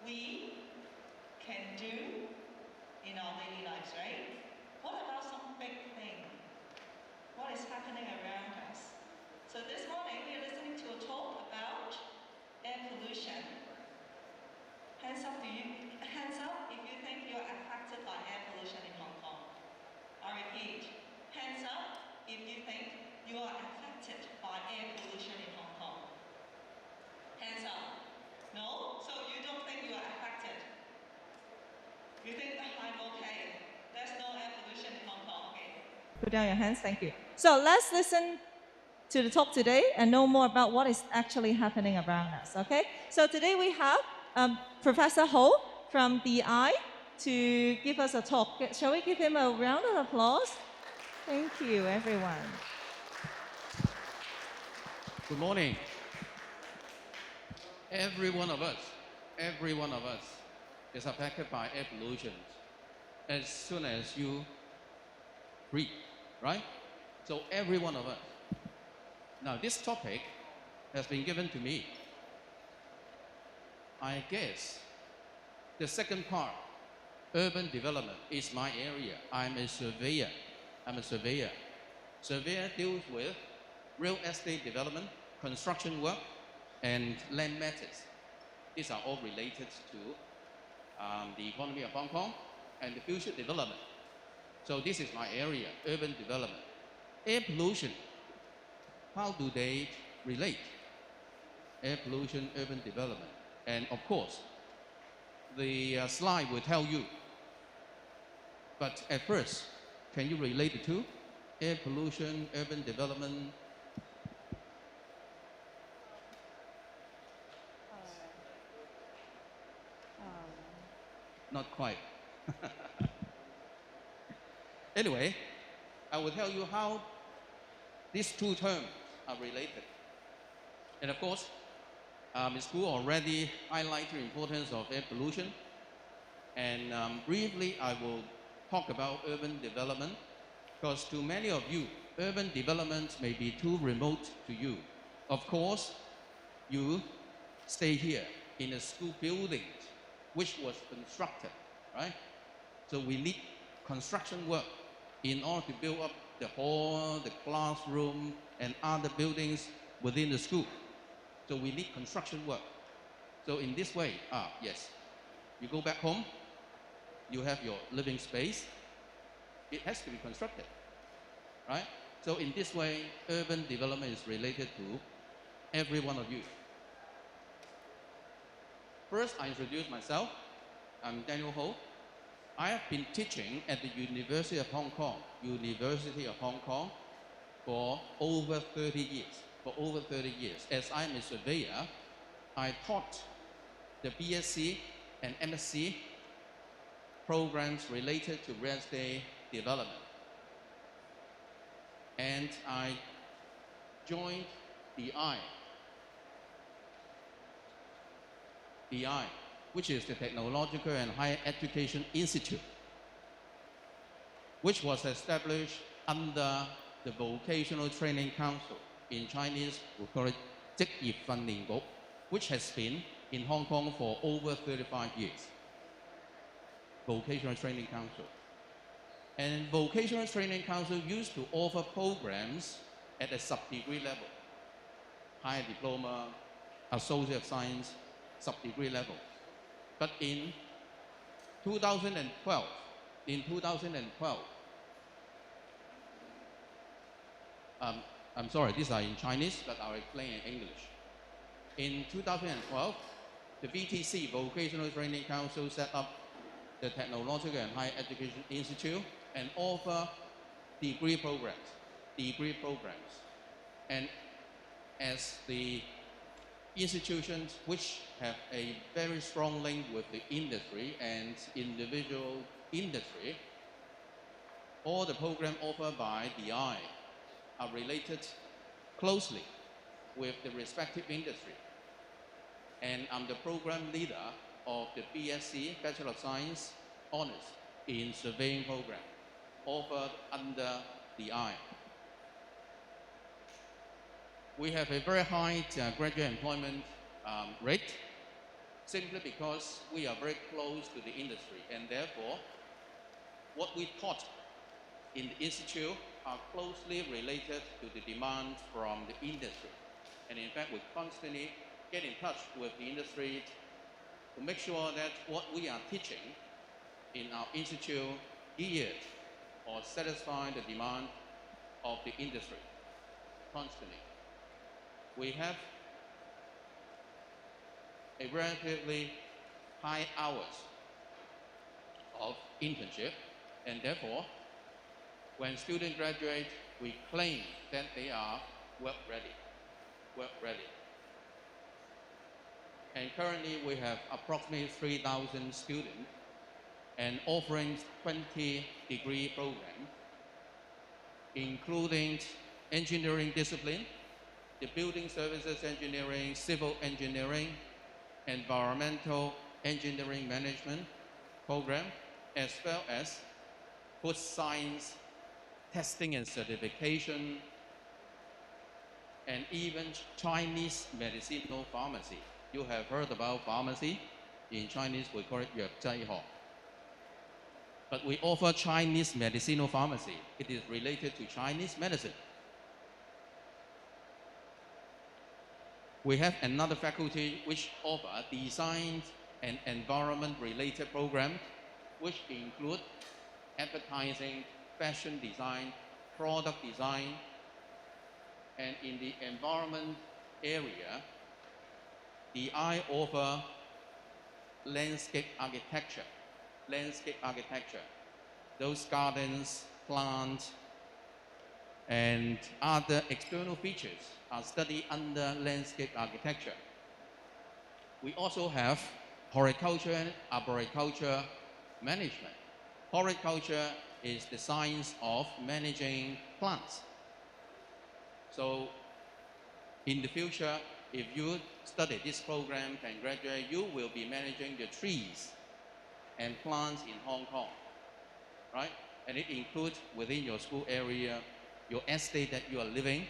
we can do in our daily lives, right? What about some big thing? What is happening around us? So this morning we are listening to a talk about air pollution. Hands up if you think you are affected by air pollution in Hong Kong. I repeat, hands up if you think you are affected by air pollution in Hong Kong. Hands up. No? So you don't think you are affected? You think I'm okay? There's no air pollution in Hong Kong, okay? Put down your hands, thank you. So let's listen to the talk today and know more about what is actually happening around us, okay? So today we have Professor Ho from DI to give us a talk. Shall we give him a round of applause? Thank you, everyone. Good morning. Every one of us is affected by air pollution as soon as you breathe, right? So every one of us. Now this topic has been given to me. I guess the second part, urban development, is my area. I'm a surveyor. Surveyor deals with real estate development, construction work, and land matters. These are all related to the economy of Hong Kong and the future development. So this is my area, urban development. Air pollution, how do they relate? Air pollution, urban development. And of course, the slide will tell you. But at first, can you relate the two? Air pollution, urban development. Not quite. Anyway, I will tell you how these two terms are related. And of course, Ms. Gu already highlighted the importance of air pollution. And briefly, I will talk about urban development, because to many of you, urban development may be too remote to you. Of course, you stay here in a school building which was constructed, right? So we need construction work in order to build up the hall, the classroom, and other buildings within the school. So we need construction work. So in this way, yes, you go back home, you have your living space, it has to be constructed, right? So in this way, urban development is related to every one of you. First, I introduce myself. I'm Daniel Ho. I have been teaching at the University of Hong Kong, for over 30 years. As I'm a surveyor, I taught the BSc and MSc programs related to real estate development. And I joined DI, which is the Technological and Higher Education Institute, which was established under the Vocational Training Council. In Chinese, we call it 職業訓練局, which has been in Hong Kong for over 35 years. Vocational Training Council. And Vocational Training Council used to offer programs at a sub-degree level, higher diploma, associate of science, sub-degree level. But in 2012, I'm sorry, these are in Chinese, but I'll explain in English. In 2012, the VTC, Vocational Training Council, set up the Technological and Higher Education Institute and offer degree programs. And as the institutions which have a very strong link with the industry and individual industry, all the programs offered by DI are related closely with the respective industry. And I'm the program leader of the BSc, Bachelor of Science, Honours in Surveying program, offered under DI. We have a very high graduate employment rate, simply because we are very close to the industry, and therefore what we taught in the institute are closely related to the demand from the industry. And in fact, we constantly get in touch with the industry to make sure that what we are teaching in our institute geared or satisfy the demand of the industry constantly. We have a relatively high hours of internship, and therefore, when students graduate, we claim that they are work ready. And currently, we have approximately 3,000 students and offering 20 degree programs, including engineering discipline, the building services engineering, civil engineering, environmental engineering management program, as well as food science, testing and certification, and even Chinese medicinal pharmacy. You have heard about pharmacy. In Chinese, we call it 藥劑學. But we offer Chinese medicinal pharmacy. It is related to Chinese medicine. We have another faculty which offer design and environment-related programs, which include advertising, fashion design, product design, and in the environment area, I offer landscape architecture. Those gardens, plants, and other external features are studied under landscape architecture. We also have horticulture and arboriculture management. Horticulture is the science of managing plants. So in the future, if you study this program and graduate, you will be managing the trees and plants in Hong Kong, right? And it includes within your school area, your estate that you are living,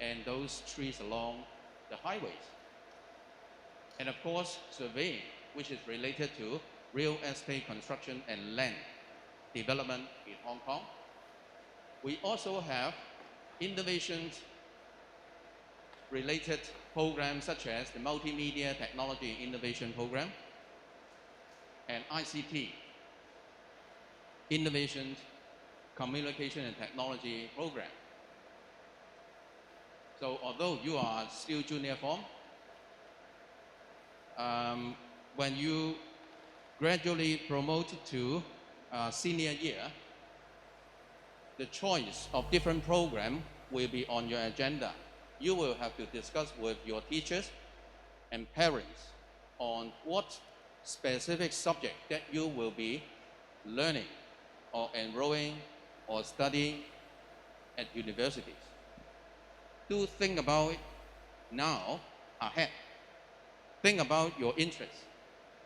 and those trees along the highways. And of course, surveying, which is related to real estate construction and land development in Hong Kong. We also have innovations related programs such as the Multimedia Technology Innovation Program and ICT, Innovation, Communication and Technology Program. So although you are still junior form, when you gradually promote to senior year, the choice of different program will be on your agenda. You will have to discuss with your teachers and parents on what specific subject that you will be learning or enrolling or studying at universities. Do think about it now ahead. Think about your interests.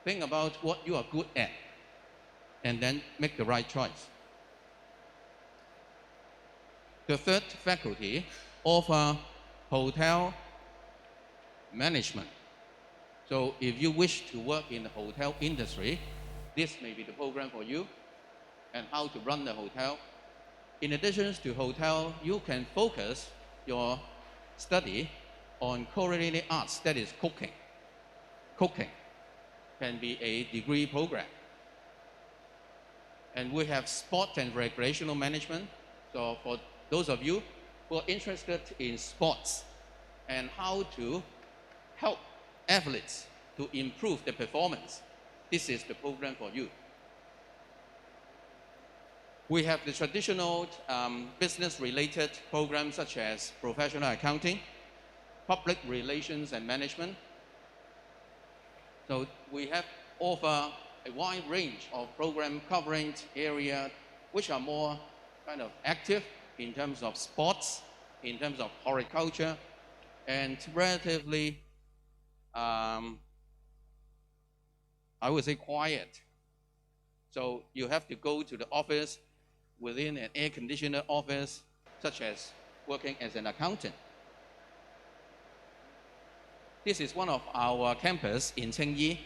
Think about what you are good at, and then make the right choice. The third faculty offer hotel management. So if you wish to work in the hotel industry, this may be the program for you, and how to run the hotel. In addition to hotel, you can focus your study on culinary arts, that is cooking. Cooking can be a degree program. And we have sport and recreational management. So for those of you who are interested in sports and how to help athletes to improve their performance, this is the program for you. We have the traditional business-related programs such as professional accounting, public relations and management. So we have offer a wide range of program covering areas which are more kind of active in terms of sports, in terms of horticulture, and relatively, I would say, quiet. So you have to go to the office within an air-conditioned office, such as working as an accountant. This is one of our campus in Tsingyi.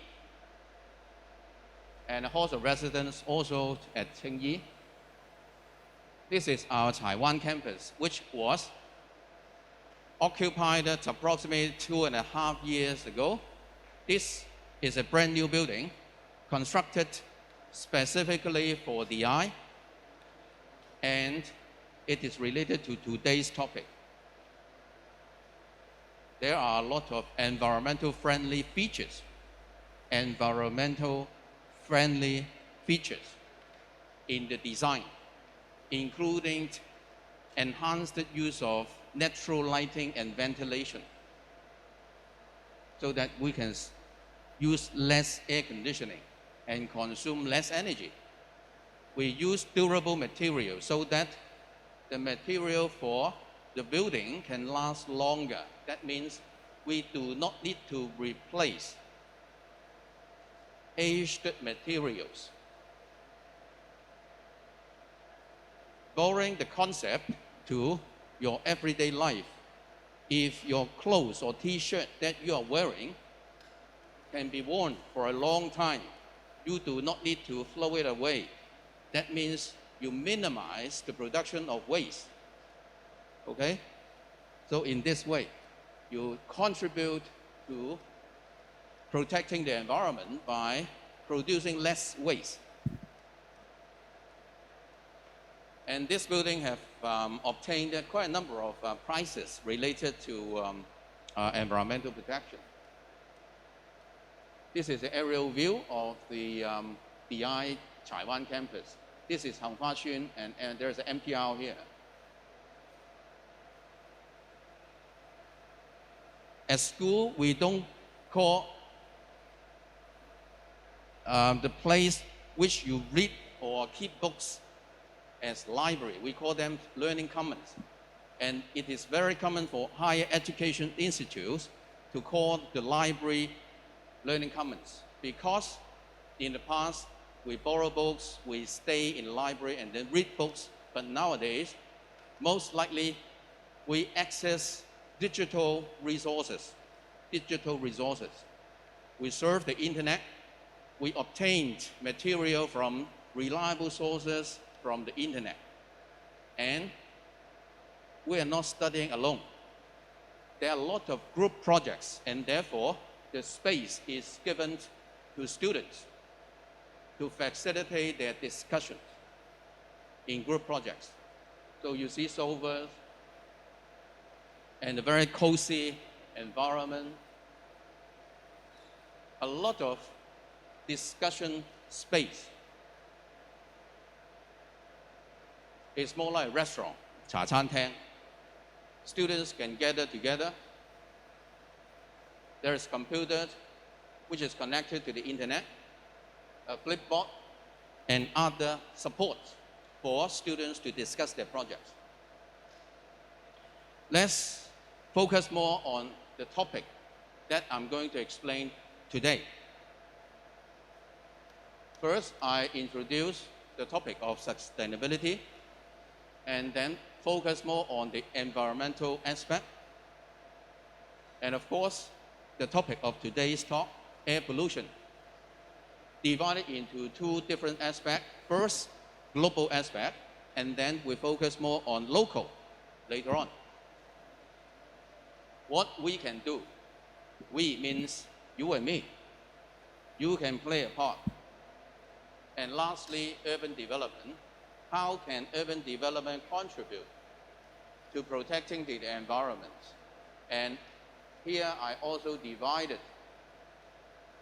and a host of residents also at Qingyi. This is our Taiwan campus, which was occupied approximately 2.5 years ago. This is a brand new building constructed specifically for DI, and it is related to today's topic. There are a lot of environmental friendly features in the design, including enhanced use of natural lighting and ventilation, so that we can use less air conditioning and consume less energy. We use durable materials so that the material for the building can last longer. That means we do not need to replace aged materials. Borrowing the concept to your everyday life, if your clothes or t-shirt that you are wearing can be worn for a long time, you do not need to throw it away. That means you minimize the production of waste. Okay? So in this way, you contribute to protecting the environment by producing less waste. And this building have obtained quite a number of prizes related to environmental protection. This is an aerial view of the DI Taiwan campus. This is Hanghua Xun, and there's an MTR here. At school, we don't call the place which you read or keep books as library. We call them learning commons. And it is very common for higher education institutes to call the library learning commons, because in the past, we borrow books, we stay in the library and then read books, but nowadays, most likely, we access digital resources. We surf the internet, we obtained material from reliable sources from the internet. And we are not studying alone. There are a lot of group projects, and therefore, the space is given to students to facilitate their discussions in group projects. So you see sofas and a very cozy environment, a lot of discussion space. It's more like a restaurant, 茶餐廳. Students can gather together. There is a computer which is connected to the internet, a flipboard, and other support for students to discuss their projects. Let's focus more on the topic that I'm going to explain today. First, I introduce the topic of sustainability, and then focus more on the environmental aspect. And of course, the topic of today's talk, air pollution, divided into two different aspects. First, global aspect, and then we focus more on local later on. What we can do, we means you and me. You can play a part. And lastly, urban development. How can urban development contribute to protecting the environment? And here I also divided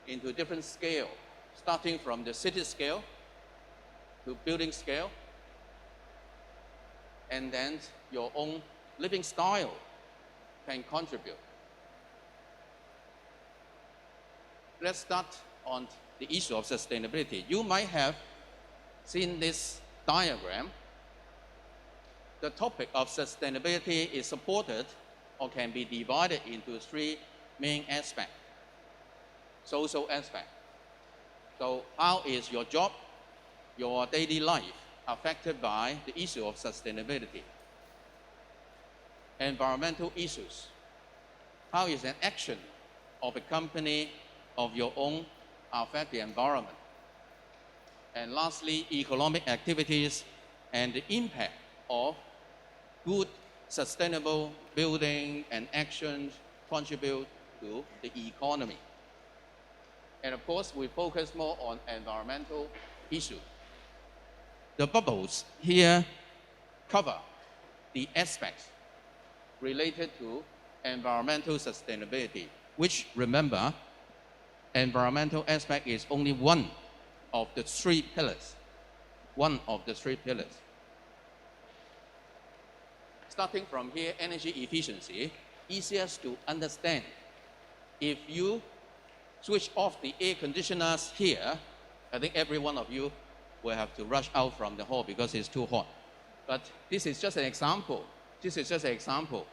into different scale, starting from the city scale to building scale, and then your own living style can contribute. Let's start on the issue of sustainability. You might have seen this diagram. The topic of sustainability is supported or can be divided into three main aspects. Social aspect. So how is your job, your daily life affected by the issue of sustainability? Environmental issues. How is an action of a company, of your own, affect the environment? And lastly, economic activities and the impact of good, sustainable building and actions contribute to the economy. And of course, we focus more on environmental issues. The bubbles here cover the aspects related to environmental sustainability, which, remember, environmental aspect is only one of the three pillars. One of the three pillars. Starting from here, energy efficiency, easiest to understand. If you switch off the air conditioners here, I think every one of you will have to rush out from the hall because it's too hot. But this is just an example. This is just an example.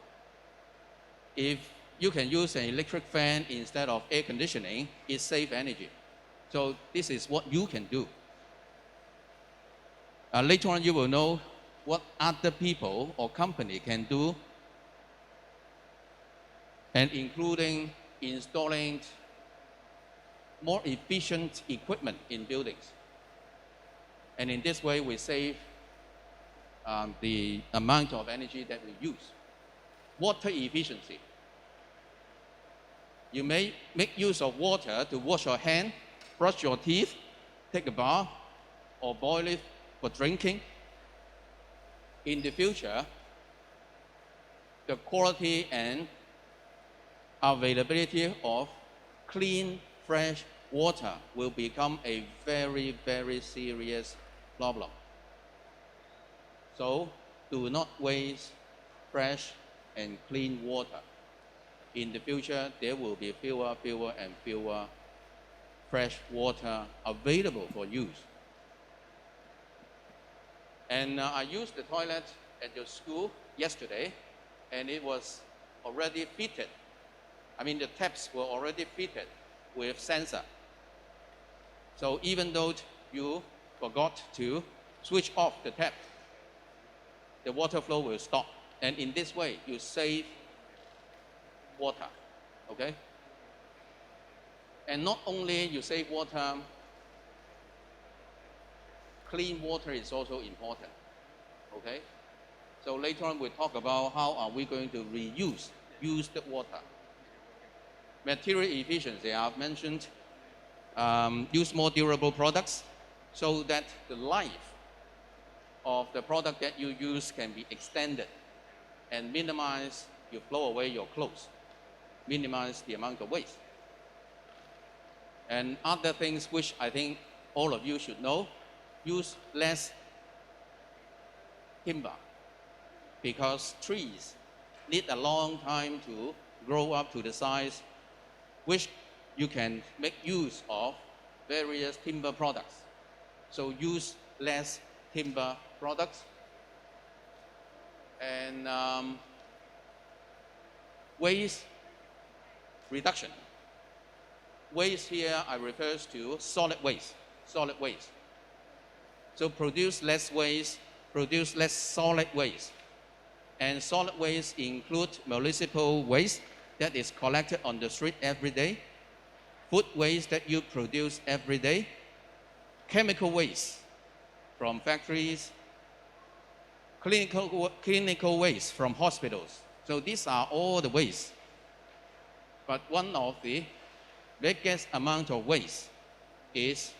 If you can use an electric fan instead of air conditioning, it saves energy. So this is what you can do. Later on, you will know what other people or company can do, and including installing more efficient equipment in buildings. And in this way, we save the amount of energy that we use. Water efficiency. You may make use of water to wash your hand, brush your teeth, take a bath, or boil it for drinking. In the future, the quality and availability of clean, fresh water will become a very, very serious problem. So, do not waste fresh and clean water. In the future, there will be fewer and fewer fresh water available for use. And I used the toilet at your school yesterday, and it was already fitted. I mean, the taps were already fitted with sensor. So even though you forgot to switch off the tap, the water flow will stop. And in this way, you save water, okay? And not only you save water, clean water is also important, okay? So later on, we'll talk about how are we going to reuse used water. Material efficiency, I've mentioned, use more durable products so that the life of the product that you use can be extended and minimize, you throw away your clothes, minimize the amount of waste. And other things which I think all of you should know, use less timber because trees need a long time to grow up to the size which you can make use of various timber products. So use less timber products. And waste reduction. Waste here I refers to solid waste. Solid waste. So produce less waste, produce less solid waste. And solid waste include municipal waste that is collected on the street every day, food waste that you produce every day, chemical waste from factories, clinical waste from hospitals. So these are all the waste. But one of the biggest amount of waste is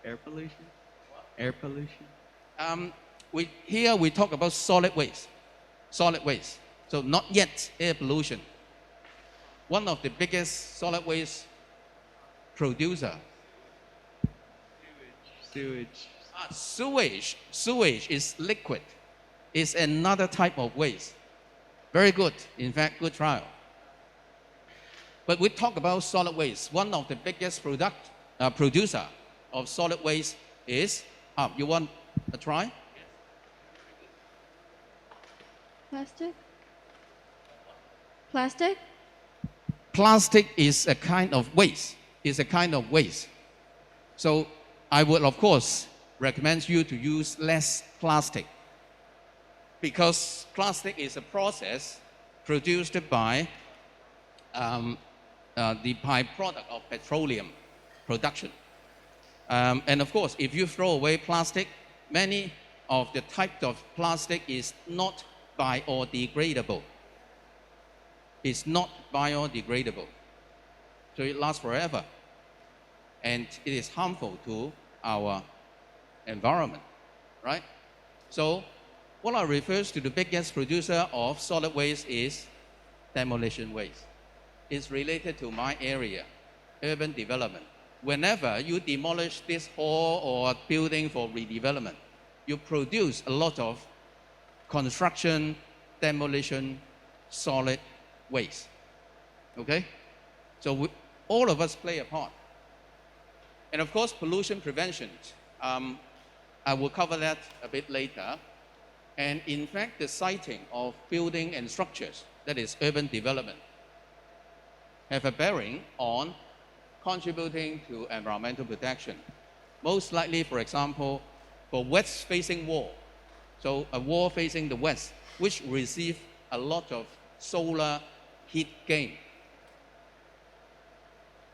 air pollution. Air pollution. Here we talk about solid waste. Solid waste. So not yet air pollution. One of the biggest solid waste producer. Sewage. Sewage is liquid. It's another type of waste. Very good. In fact, good trial. But we talk about solid waste. One of the biggest producer of solid waste is, you want a try? Plastic? Plastic? Plastic is a kind of waste. It's a kind of waste. So I would, of course, recommend you to use less plastic because plastic is a process produced by the byproduct of petroleum production. And of course, if you throw away plastic, many of the types of plastic is not biodegradable. It's not biodegradable. So it lasts forever. And it is harmful to our environment, right? So what I refers to the biggest producer of solid waste is demolition waste. It's related to my area, urban development. Whenever you demolish this hall or building for redevelopment, you produce a lot of construction, demolition, solid waste. Okay? So all of us play a part. And of course, pollution prevention. I will cover that a bit later. And in fact, the siting of building and structures, that is urban development, have a bearing on contributing to environmental protection. Most likely, for example, for west-facing wall, so a wall facing the west, which receive a lot of solar heat gain.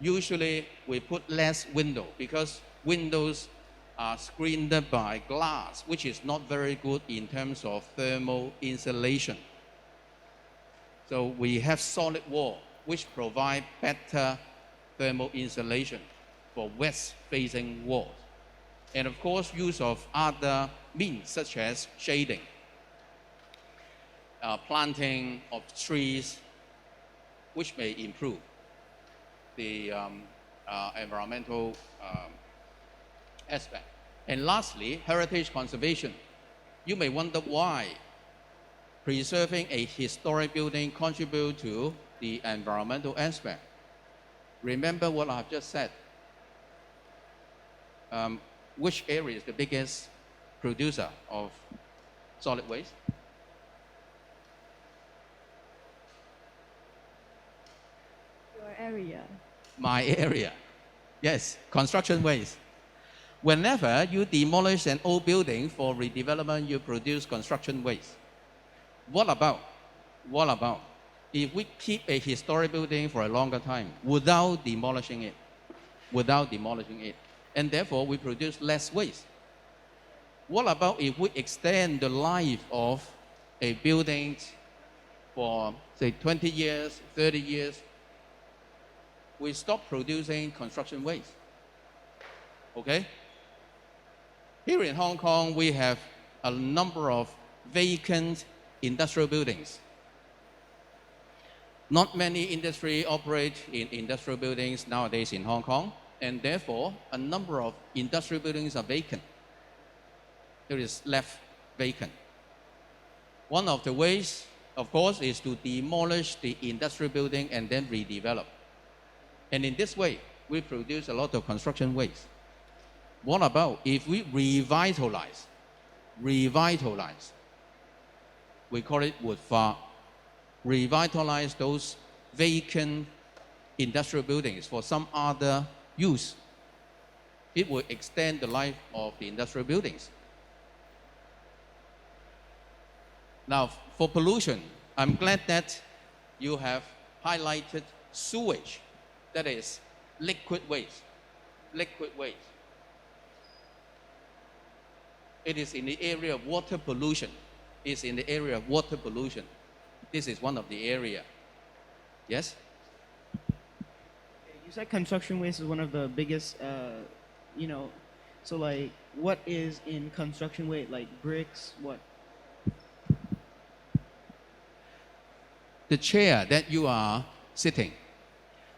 Usually, we put less window because windows are screened by glass, which is not very good in terms of thermal insulation. So we have solid wall, which provide better thermal insulation for west-facing walls. And of course, use of other means such as shading, planting of trees, which may improve the environmental aspect. And lastly, heritage conservation. You may wonder why preserving a historic building contributes to the environmental aspect. Remember what I've just said. Which area is the biggest producer of solid waste? Your area. My area. Yes, construction waste. Whenever you demolish an old building for redevelopment, you produce construction waste. What about if we keep a historic building for a longer time without demolishing it? And therefore, we produce less waste. What about if we extend the life of a building for, say, 20 years, 30 years? We stop producing construction waste. Okay? Here in Hong Kong, we have a number of vacant industrial buildings. Not many industry operate in industrial buildings nowadays in Hong Kong, and therefore, a number of industrial buildings are vacant. It is left vacant. One of the ways, of course, is to demolish the industrial building and then redevelop. And in this way, we produce a lot of construction waste. What about if we revitalize? We call it wood far. Revitalize those vacant industrial buildings for some other use. It will extend the life of the industrial buildings. Now, for pollution, I'm glad that you have highlighted sewage, that is liquid waste. It is in the area of water pollution. This is one of the area. Yes? You said construction waste is one of the biggest, so like, what is in construction waste? Like bricks, what? The chair that you are sitting,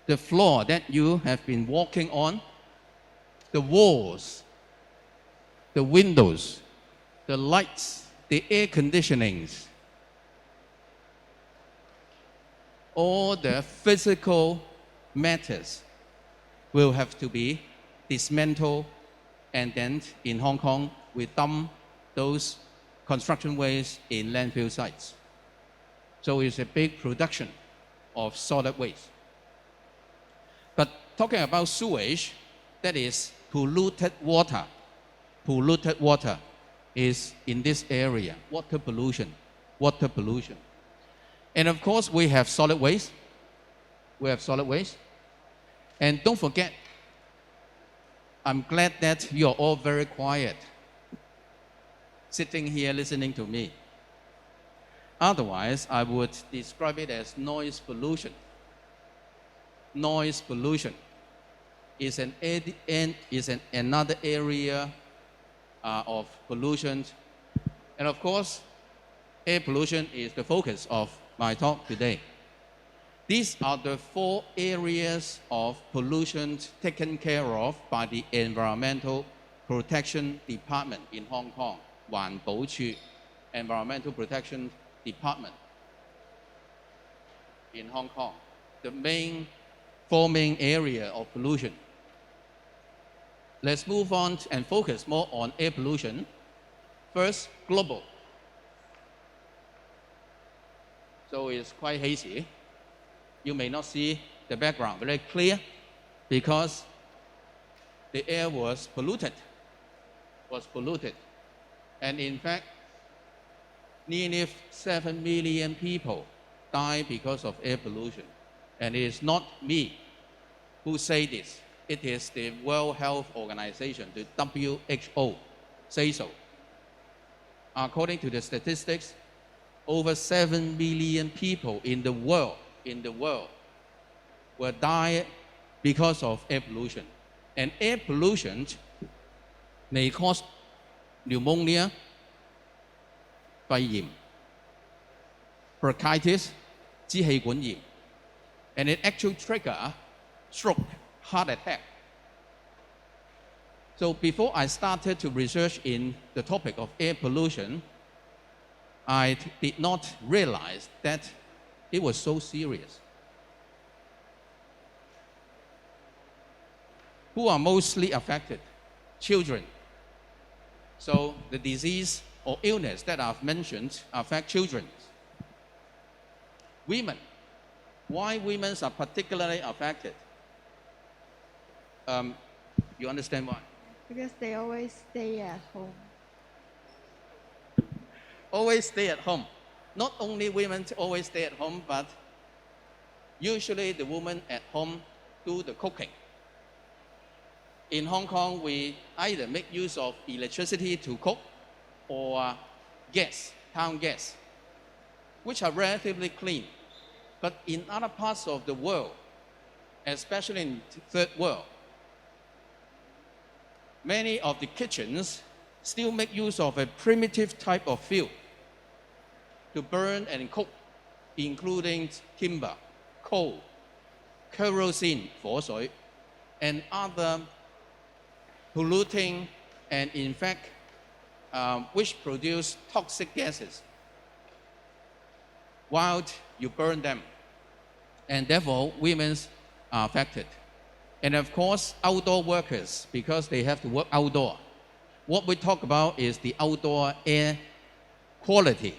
the floor that you have been walking on, the walls, the windows, the lights, the air conditionings, all the physical matters will have to be dismantled, and then in Hong Kong, we dump those construction waste in landfill sites. So it's a big production of solid waste. But talking about sewage, that is polluted water. Polluted water is in this area, water pollution. And of course, we have solid waste. And don't forget, I'm glad that you are all very quiet, sitting here listening to me. Otherwise, I would describe it as noise pollution. Noise pollution is another area of pollution. And of course, air pollution is the focus of my talk today. These are the 4 areas of pollution taken care of by the Environmental Protection Department in Hong Kong, 環保處 Environmental Protection Department in Hong Kong, the main 4 main area of pollution. Let's move on and focus more on air pollution. First, global. So it's quite hazy. You may not see the background very clear because the air was polluted. And in fact, nearly 7 million people die because of air pollution. And it is not me who say this. It is the World Health Organization, the WHO, say so. According to the statistics, over 7 million people in the world will die because of air pollution. And air pollution may cause pneumonia, 肺炎, bronchitis, 支氣管炎, and it actually trigger stroke, heart attack. So before I started to research in the topic of air pollution, I did not realize that it was so serious. Who are mostly affected? Children. So the disease or illness that I've mentioned affect children. Women. Why women are particularly affected? You understand why? Because they always stay at home. Always stay at home. Not only women always stay at home, but usually the women at home do the cooking. In Hong Kong, we either make use of electricity to cook or gas, town gas, which are relatively clean. But in other parts of the world, especially in the third world, many of the kitchens still make use of a primitive type of fuel to burn and cook, including timber, coal, kerosene, 火水, and other polluting and in fact which produce toxic gases while you burn them. And therefore, women are affected. And of course, outdoor workers, because they have to work outdoor. What we talk about is the outdoor air quality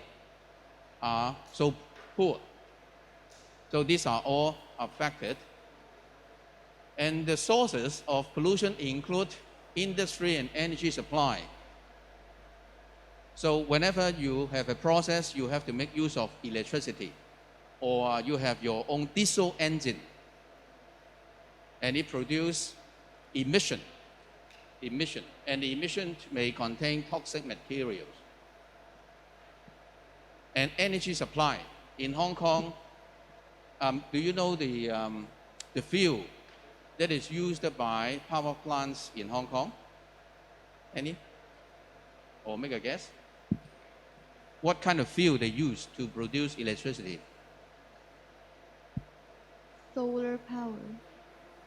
are so poor. So these are all affected. And the sources of pollution include industry and energy supply. So whenever you have a process, you have to make use of electricity, or you have your own diesel engine, and it produces emission, and the emission may contain toxic materials. And energy supply. In Hong Kong, do you know the fuel that is used by power plants in Hong Kong? Any? Or make a guess? What kind of fuel they use to produce electricity? Solar power.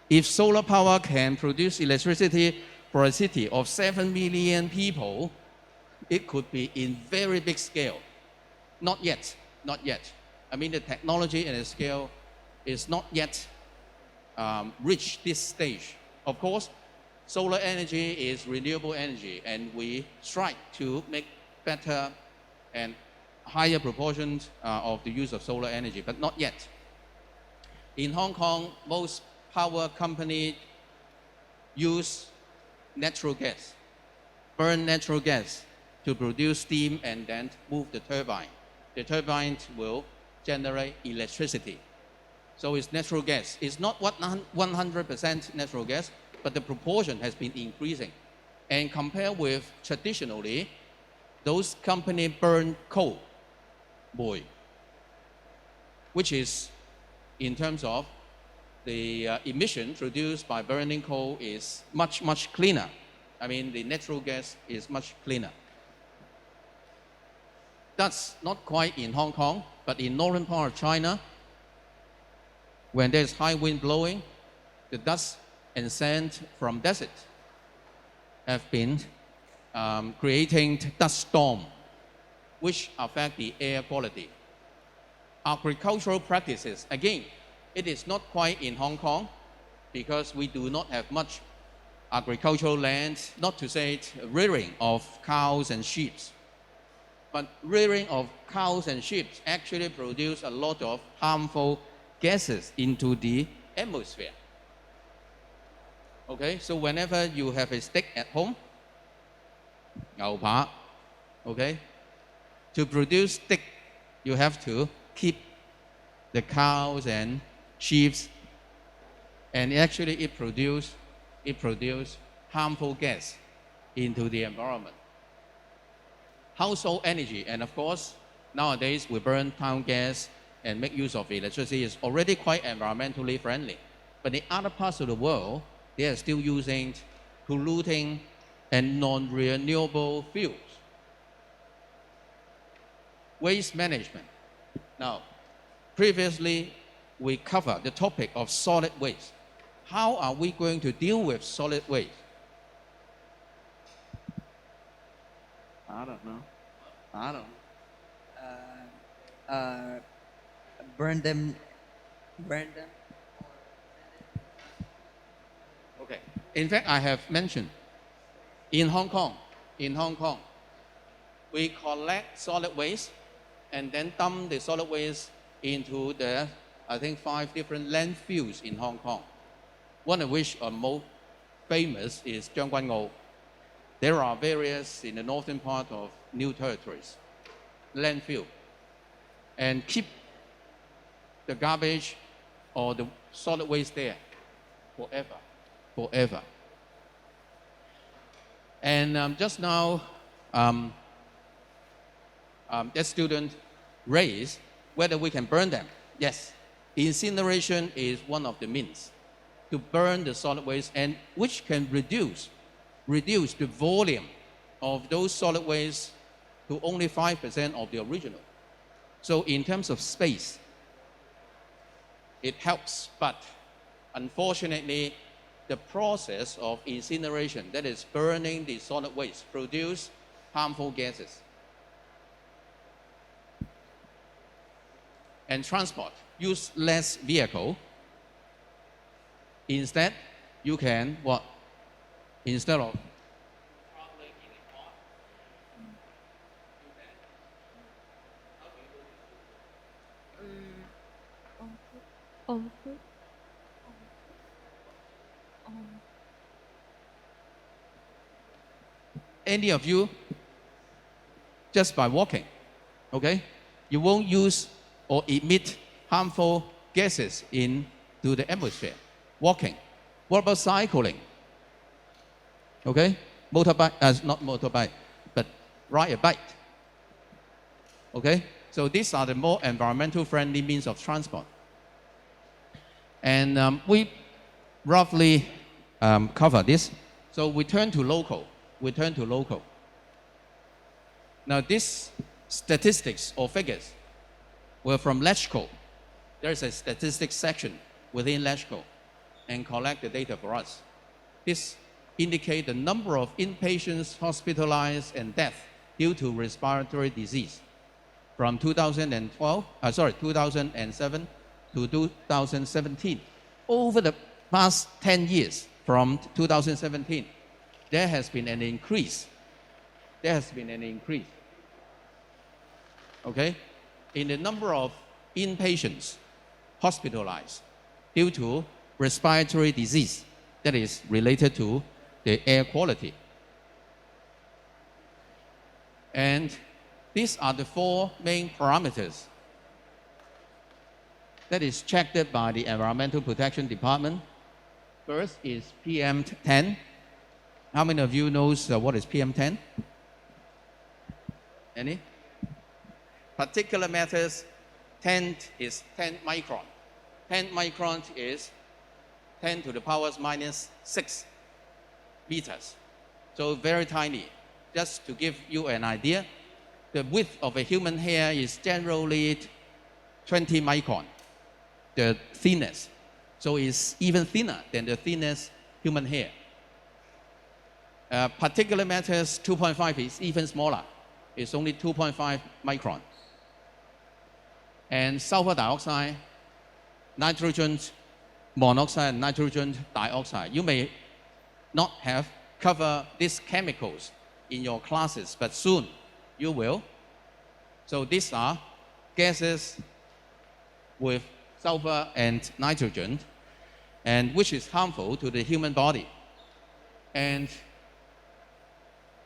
If solar power can produce electricity for a city of 7 million people, it could be in very big scale. Not yet. I mean, the technology and the scale is not yet reached this stage. Of course, solar energy is renewable energy, and we strive to make better and higher proportions of the use of solar energy, but not yet. In Hong Kong, most power companies use natural gas, burn natural gas to produce steam and then move the turbine. The turbine will generate electricity. So it's natural gas. It's not 100% natural gas, but the proportion has been increasing. And compared with traditionally, those companies burn coal, boy, which is in terms of the emission produced by burning coal is much, much cleaner. I mean, the natural gas is much cleaner. That's not quite in Hong Kong, but in northern part of China, when there's high wind blowing, the dust and sand from desert have been creating dust storm, which affect the air quality. Agricultural practices, again, it is not quite in Hong Kong because we do not have much agricultural land, not to say rearing of cows and sheep. But rearing of cows and sheep actually produce a lot of harmful gases into the atmosphere. Okay, so whenever you have a steak at home, 牛扒, okay, to produce steak, you have to keep the cows and sheep, and actually it produce harmful gas into the environment. Household energy, and of course, nowadays we burn town gas and make use of electricity is already quite environmentally friendly. But in other parts of the world, they are still using polluting and non-renewable fuels. Waste management. Now, previously, we covered the topic of solid waste. How are we going to deal with solid waste? I don't know. I don't know. Burn them. Okay. In fact, I have mentioned in Hong Kong, we collect solid waste and then dump the solid waste into the, I think, 5 different landfills in Hong Kong. One of which are most famous is Jiangguanao. There are various in the northern part of New Territories, landfill, and keep the garbage or the solid waste there forever. And just now, that student raised whether we can burn them. Yes, incineration is one of the means to burn the solid waste, and which can reduce the volume of those solid waste to only 5% of the original. So in terms of space, it helps, but unfortunately, the process of incineration, that is burning the solid waste, produce harmful gases. And transport, use less vehicle. Instead, you can what? Instead of traveling in a car, On foot. any of you, just by walking, okay, you won't use or emit harmful gases into the atmosphere. Walking. What about cycling? Okay, motorbike, not motorbike, but ride a bike. Okay, so these are the more environmental friendly means of transport. And we roughly cover this. So we turn to local. Now these statistics or figures were from LECHCO. There's a statistics section within LECHCO and collect the data for us. This indicate the number of inpatients hospitalized and death due to respiratory disease from 2007 to 2017. Over the past 10 years, from 2017, there has been an increase. Okay, in the number of inpatients hospitalized due to respiratory disease that is related to the air quality. And these are the 4 main parameters that is checked by the Environmental Protection Department. First is PM10. How many of you knows what is PM10? Any? Particular matters, 10 is 10 micron. 10 micron is 10 to the power minus 6 meters. So very tiny. Just to give you an idea, the width of a human hair is generally 20 micron, the thinness. So it's even thinner than the thinnest human hair. Particular matters 2.5 is even smaller. It's only 2.5 micron. And sulfur dioxide, nitrogen monoxide, and nitrogen dioxide. You may not have covered these chemicals in your classes, but soon you will. So these are gases with sulfur and nitrogen, and which is harmful to the human body. And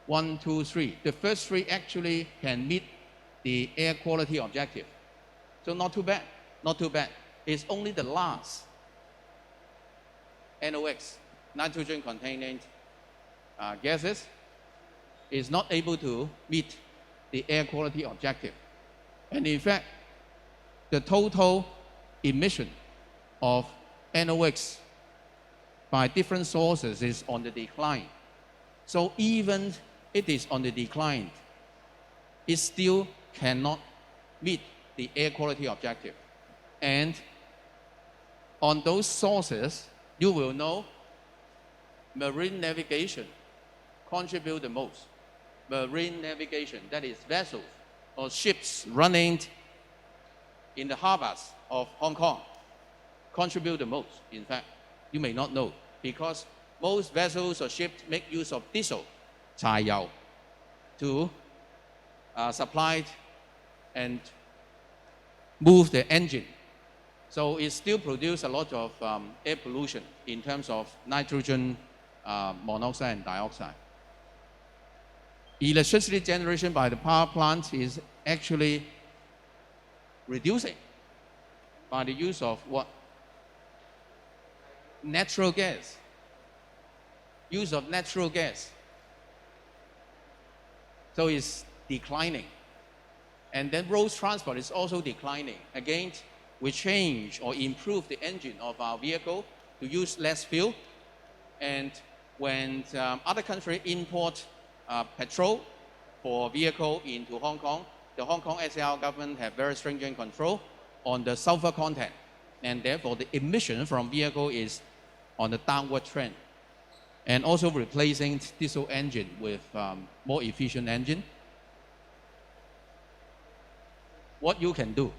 1, 2, 3. The first 3 actually can meet the air quality objective. So not too bad, not too bad. It's only the last, NOx, nitrogen-containing gases, is not able to meet the air quality objective. And in fact, the total emission of NOx by different sources is on the decline. So even it is on the decline, it still cannot meet the air quality objective. And on those sources, you will know marine navigation contribute the most. Marine navigation, that is vessels or ships running in the harbors of Hong Kong, contribute the most. In fact, you may not know, because most vessels or ships make use of diesel, 柴油, to supply and move the engine. So it still produces a lot of air pollution in terms of nitrogen monoxide and dioxide. Electricity generation by the power plant is actually reducing by the use of what? Natural gas. Use of natural gas. So it's declining. And then road transport is also declining. Again, we change or improve the engine of our vehicle to use less fuel. And when other countries import petrol for vehicle into Hong Kong, the Hong Kong SAR government have very stringent control on the sulfur content. And therefore, the emission from vehicle is on the downward trend. And also replacing diesel engine with more efficient engine. What you can do,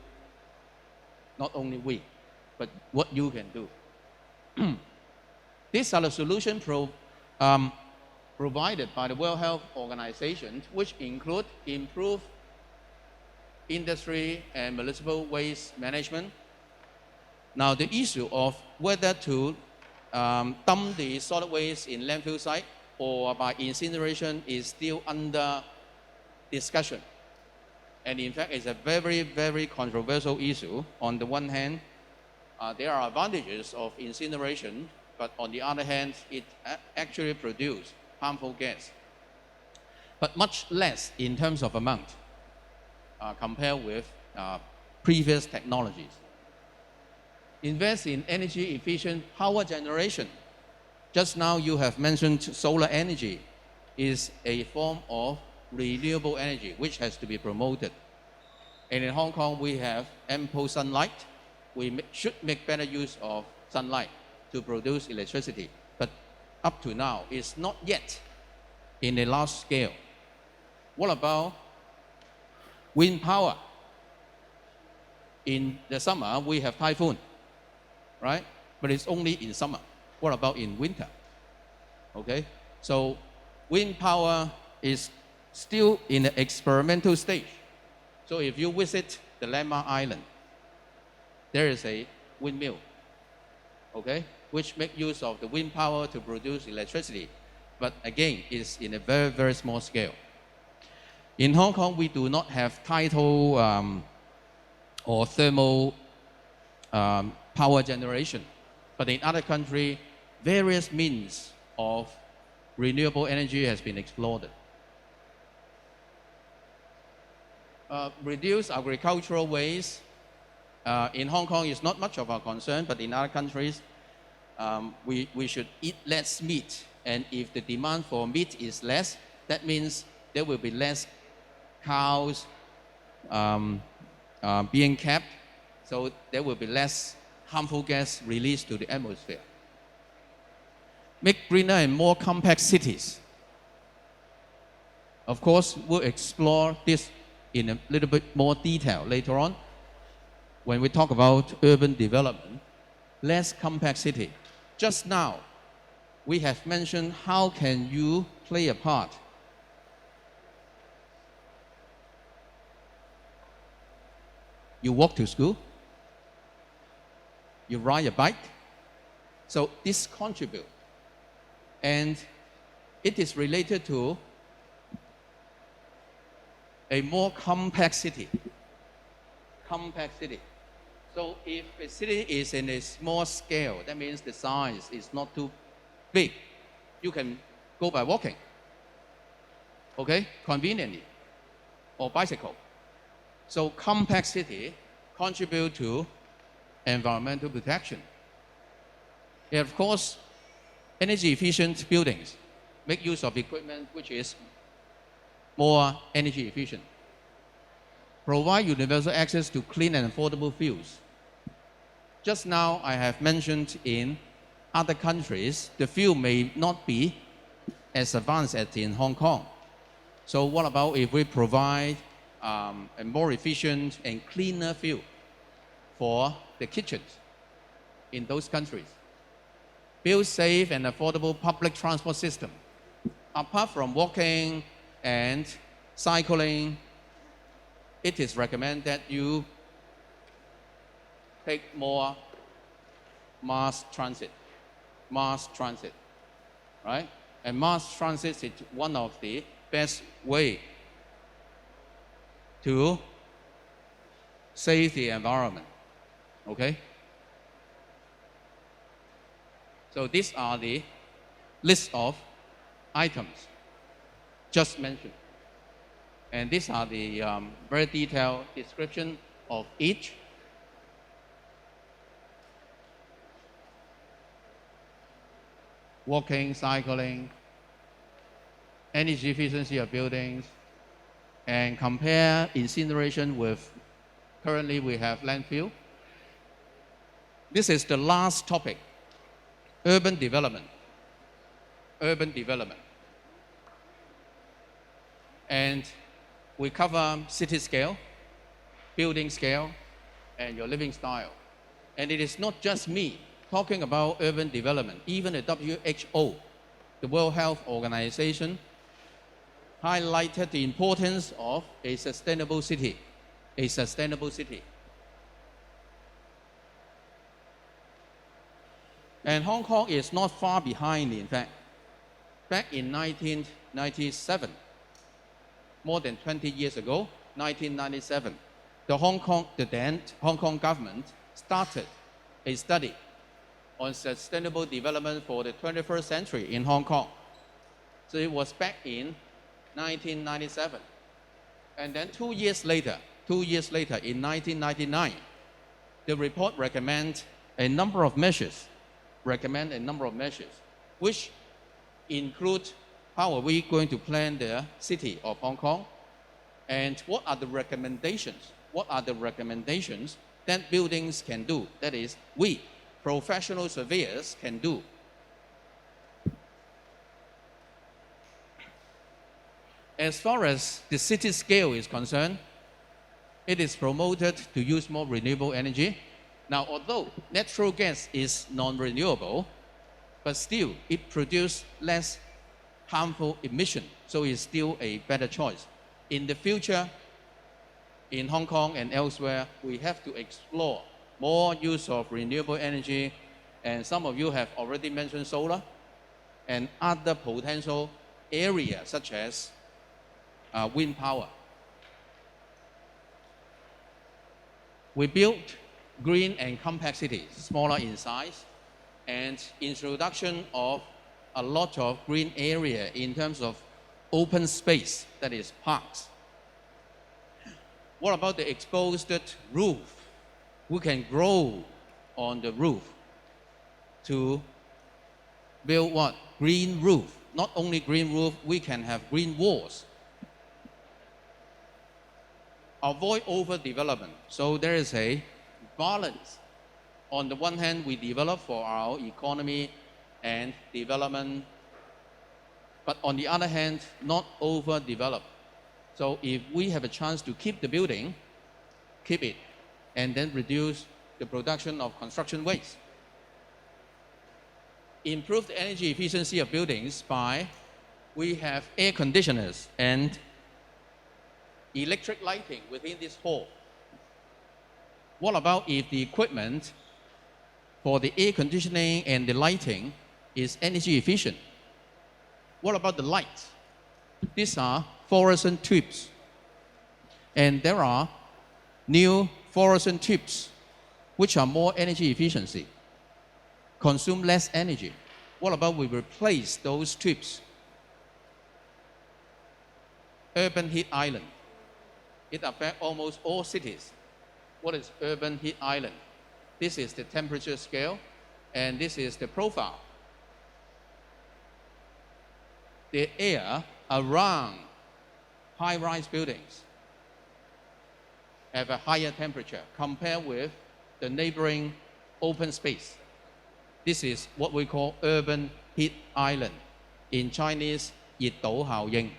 not only we, but what you can do. These are the solutions provided by the World Health Organization, which include improved industry and municipal waste management. Now, the issue of whether to dump the solid waste in landfill site or by incineration is still under discussion. And in fact, it's a very, very controversial issue. On the one hand, there are advantages of incineration, but on the other hand, it actually produces harmful gas, but much less in terms of amount compared with previous technologies. Invest in energy efficient power generation. Just now you have mentioned solar energy is a form of renewable energy which has to be promoted. And in Hong Kong we have ample sunlight. We should make better use of sunlight to produce electricity. But up to now, it's not yet in a large scale. What about wind power? In the summer, we have typhoon, right? But it's only in summer. What about in winter? Okay, so wind power is still in the experimental stage. So if you visit the Landmark Island, there is a windmill, okay, which make use of the wind power to produce electricity. But again, it's in a very, very small scale. In Hong Kong, we do not have tidal or thermal power generation. But in other countries, various means of renewable energy has been explored. Reduce agricultural waste. In Hong Kong, is not much of a concern, but in other countries, we should eat less meat. And if the demand for meat is less, that means there will be less cows being kept, so there will be less harmful gas released to the atmosphere. Make greener and more compact cities. Of course, we'll explore this in a little bit more detail later on when we talk about urban development. Less compact city. Just now, we have mentioned how can you play a part. You walk to school, you ride a bike, so this contribute. And it is related to a more compact city. Compact city. So if a city is in a small scale, that means the size is not too big. You can go by walking, okay, conveniently, or bicycle. So compact city contribute to environmental protection. And of course, energy efficient buildings make use of equipment which is more energy efficient. Provide universal access to clean and affordable fuels. Just now, I have mentioned in other countries, the fuel may not be as advanced as in Hong Kong. So what about if we provide a more efficient and cleaner fuel for the kitchens in those countries? Build safe and affordable public transport system. Apart from walking and cycling, it is recommended that you take more mass transit, right? And mass transit is one of the best way to save the environment, okay? So these are the list of items just mentioned. And these are the very detailed description of each. Walking, cycling, energy efficiency of buildings, and compare incineration with currently we have landfill. This is the last topic, urban development. Urban development. And we cover city scale, building scale, and your living style. And it is not just me talking about urban development. Even the WHO, the World Health Organization, highlighted the importance of a sustainable city. A sustainable city. And Hong Kong is not far behind, in fact. Back in 1997, more than 20 years ago, 1997, the then Hong Kong government started a study on sustainable development for the 21st century in Hong Kong. So it was back in 1997. And then 2 years later, in 1999, the report recommend a number of measures, which include how are we going to plan the city of Hong Kong, and what are the recommendations? What are the recommendations that buildings can do? That is, we, professional surveyors, can do. As far as the city scale is concerned, it is promoted to use more renewable energy. Now, although natural gas is non-renewable, but still it produces less harmful emission, so it's still a better choice. In the future, in Hong Kong and elsewhere, we have to explore more use of renewable energy, and some of you have already mentioned solar and other potential areas such as wind power. We built green and compact cities, smaller in size, and introduction of a lot of green area in terms of open space, that is parks. What about the exposed roof? We can grow on the roof to build what? Green roof. Not only green roof, we can have green walls. Avoid overdevelopment. So there is a balance. On the one hand, we develop for our economy and development, but on the other hand, not overdevelop. So if we have a chance to keep the building, keep it, and then reduce the production of construction waste. Improve the energy efficiency of buildings by, we have air conditioners and electric lighting within this hall. What about if the equipment for the air conditioning and the lighting is energy efficient? What about the lights? These are fluorescent tubes. And there are new fluorescent tubes which are more energy efficiency, consume less energy. What about we replace those tubes? Urban heat island. It affects almost all cities. What is urban heat island? This is the temperature scale, and this is the profile. The air around high-rise buildings have a higher temperature compared with the neighboring open space. This is what we call urban heat island. In Chinese, 熱島效應.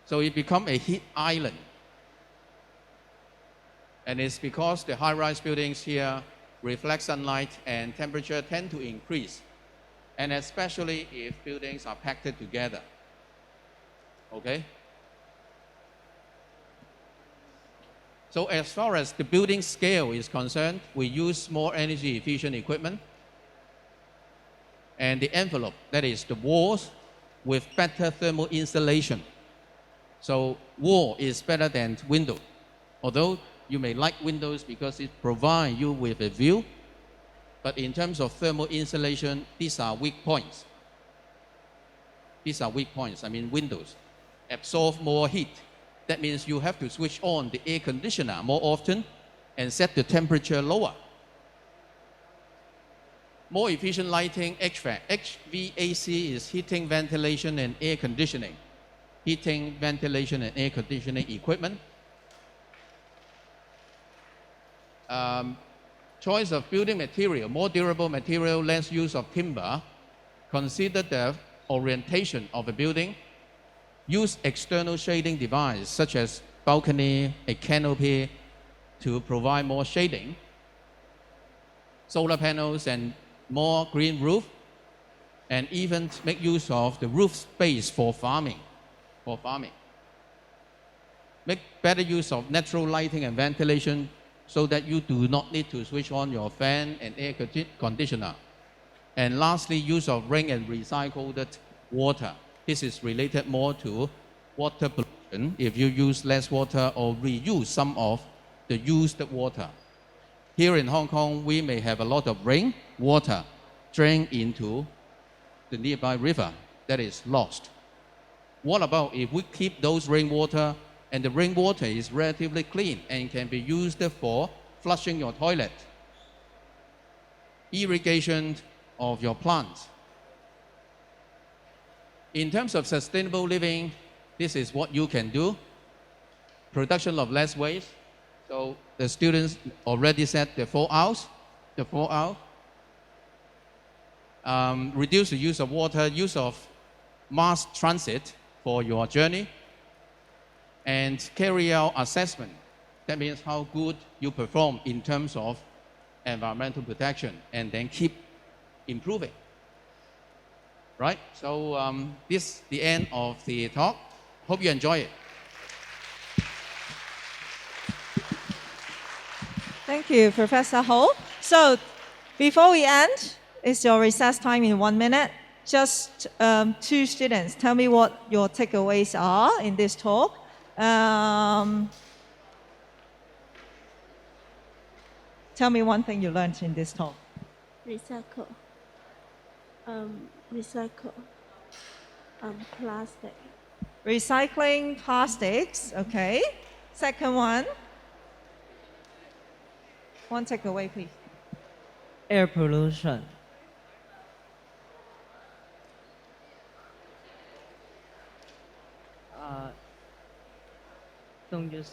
So it becomes a heat island. And it's because the high-rise buildings here reflect sunlight and temperature tend to increase. And especially if buildings are packed together. Okay? So as far as the building scale is concerned, we use more energy efficient equipment. And the envelope, that is the walls, with better thermal insulation. So wall is better than window. Although you may like windows because it provides you with a view, but in terms of thermal insulation, these are weak points. These are weak points. I mean, windows absorb more heat. That means you have to switch on the air conditioner more often and set the temperature lower. More efficient lighting, HVAC. HVAC is heating, ventilation, and air conditioning. Heating, ventilation, and air conditioning equipment. Choice of building material, more durable material, less use of timber. Consider the orientation of a building. Use external shading device such as balcony, a canopy to provide more shading. Solar panels and more green roof, and even make use of the roof space for farming. Make better use of natural lighting and ventilation so that you do not need to switch on your fan and air conditioner. And lastly, use of rain and recycled water. This is related more to water pollution if you use less water or reuse some of the used water. Here in Hong Kong, we may have a lot of rain water drain into the nearby river that is lost. What about if we keep those rainwater and the rainwater is relatively clean and can be used for flushing your toilet, irrigation of your plants? In terms of sustainable living, this is what you can do. Production of less waste. So the students already said the 4 hours. Reduce the use of water, use of mass transit for your journey, and carry out assessment. That means how good you perform in terms of environmental protection, and then keep improving. Right? So this is the end of the talk. Hope you enjoy it. Thank you, Professor Ho. So before we end, it's your recess time in 1 minute. Just 2 students, tell me what your takeaways are in this talk. Tell me one thing you learned in this talk. Recycle. Recycle. Plastic. Recycling plastics, okay. Second one. One takeaway, please. Air pollution. Don't use,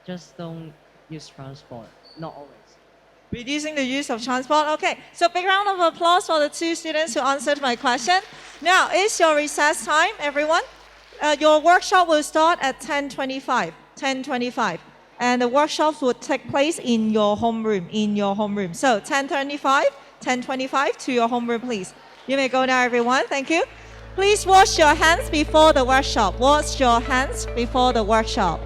just don't use transport. Not always. Reducing the use of transport. Okay, so big round of applause for the two students who answered my question. Now, it's your recess time, everyone. Your workshop will start at 10:25. 10:25. And the workshops will take place in your homeroom. So 10:25 to your homeroom, please. You may go now, everyone. Thank you. Please wash your hands before the workshop. Wash your hands before the workshop.